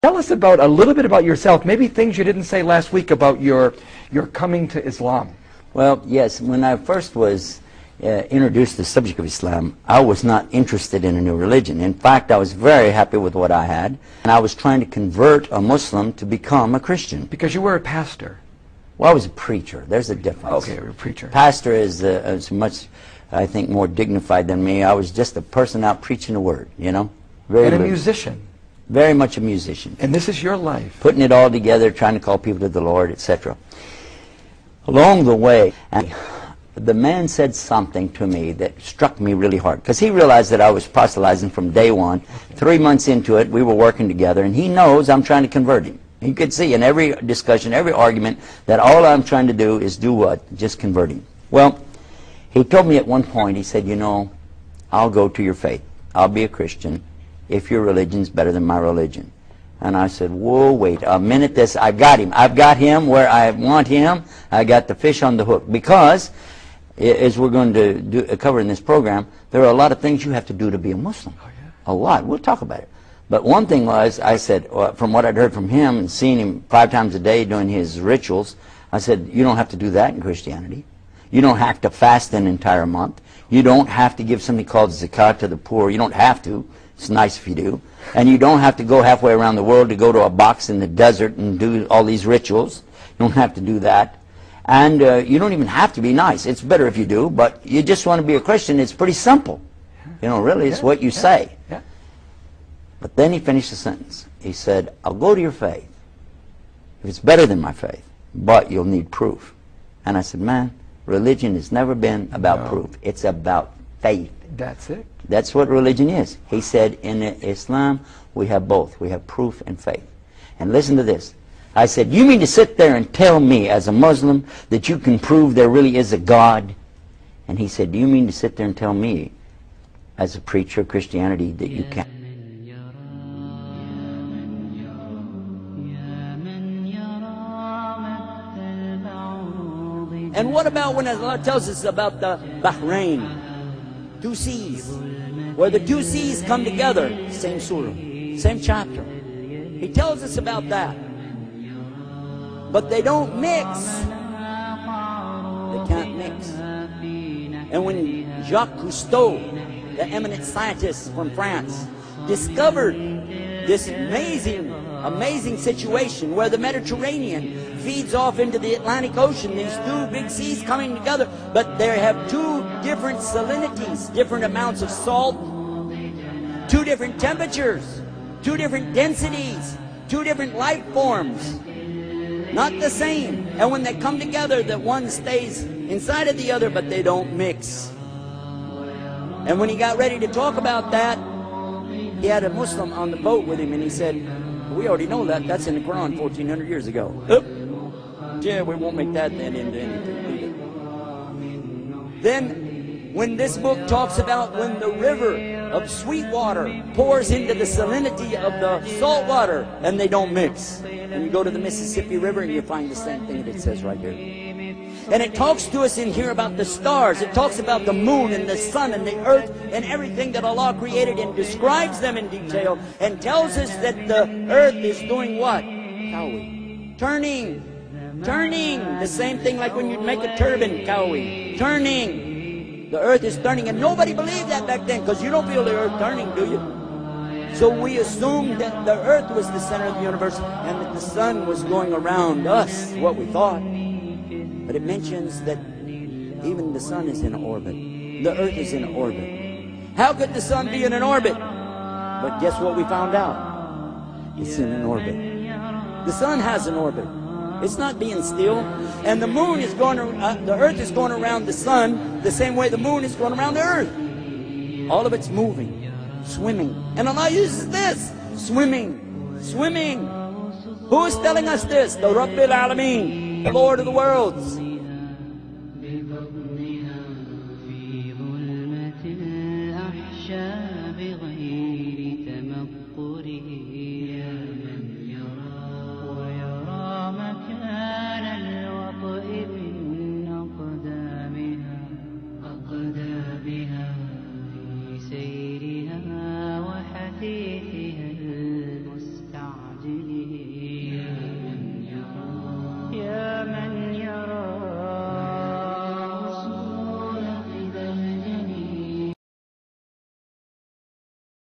Tell us about a little bit about yourself, maybe things you didn't say last week about your coming to Islam. Well, yes, when I first was introduced to the subject of Islam, I was not interested in a new religion. In fact, I was very happy with what I had, and I was trying to convert a Muslim to become a Christian. Because you were a pastor. Well, I was a preacher. There's a difference. Okay, you're a preacher. Pastor is much, I think, more dignified than me. I was just a person out preaching the word, you know. And a musician. Very much a musician. And this is your life. Putting it all together, trying to call people to the Lord, etc. Along the way, the man said something to me that struck me really hard, because he realized that I was proselytizing from day one. 3 months into it, we were working together, and he knows I'm trying to convert him. You could see in every discussion, every argument, that all I'm trying to do is do what? Just convert him. Well, he told me at one point, he said, you know, I'll go to your faith. I'll be a Christian if your religion's better than my religion. And I said, whoa, wait a minute, I've got him. I've got him where I want him. I got the fish on the hook. Because, as we're going to cover in this program, there are a lot of things you have to do to be a Muslim. Oh, yeah. A lot. We'll talk about it. But one thing was, I said, from what I'd heard from him and seeing him 5 times a day doing his rituals, I said, you don't have to do that in Christianity. You don't have to fast an entire month. You don't have to give something called zakat to the poor. You don't have to. It's nice if you do. And you don't have to go halfway around the world to go to a box in the desert and do all these rituals. You don't have to do that. And you don't even have to be nice. It's better if you do, but you just want to be a Christian. It's pretty simple. You know, really, it's what you say. Yeah. But then he finished the sentence. He said, I'll go to your faith if it's better than my faith, but you'll need proof. And I said, man, religion has never been about proof. It's about faith. That's it. That's what religion is. He said, in Islam, we have both. We have proof and faith. And listen to this. I said, you mean to sit there and tell me as a Muslim that you can prove there really is a God? And he said, do you mean to sit there and tell me as a preacher of Christianity that you can't? And what about when Allah tells us about the Bahrain? 2 seas, where the 2 seas come together, same surah, same chapter. He tells us about that. But they don't mix. They can't mix. And when Jacques Cousteau, the eminent scientist from France, discovered this amazing situation where the Mediterranean feeds off into the Atlantic Ocean, these 2 big seas coming together, but they have 2 different salinities, different amounts of salt, 2 different temperatures, 2 different densities, 2 different life forms, not the same. And when they come together, that one stays inside of the other, but they don't mix. And when he got ready to talk about that, he had a Muslim on the boat with him, and he said, we already know that. That's in the Quran 1,400 years ago. Yeah, we won't make that then into anything. Then, when this book talks about when the river of sweet water pours into the salinity of the salt water, and they don't mix. And you go to the Mississippi River, and you find the same thing that it says right here. And it talks to us in here about the stars. It talks about the moon and the sun and the earth and everything that Allah created, and describes them in detail, and tells us that the earth is doing what? Turning. The same thing like when you make a turban, turning. The earth is turning, and nobody believed that back then, because you don't feel the earth turning, do you? So we assumed that the earth was the center of the universe, and that the sun was going around us, what we thought. But it mentions that even the sun is in orbit. The earth is in orbit. How could the sun be in an orbit? But guess what we found out? It's in an orbit. The sun has an orbit. It's not being still. And the moon is going, the earth is going around the sun the same way the moon is going around the earth. All of it's moving, swimming. And Allah uses this, swimming. Who is telling us this? The Rabbil Alameen, the Lord of the worlds.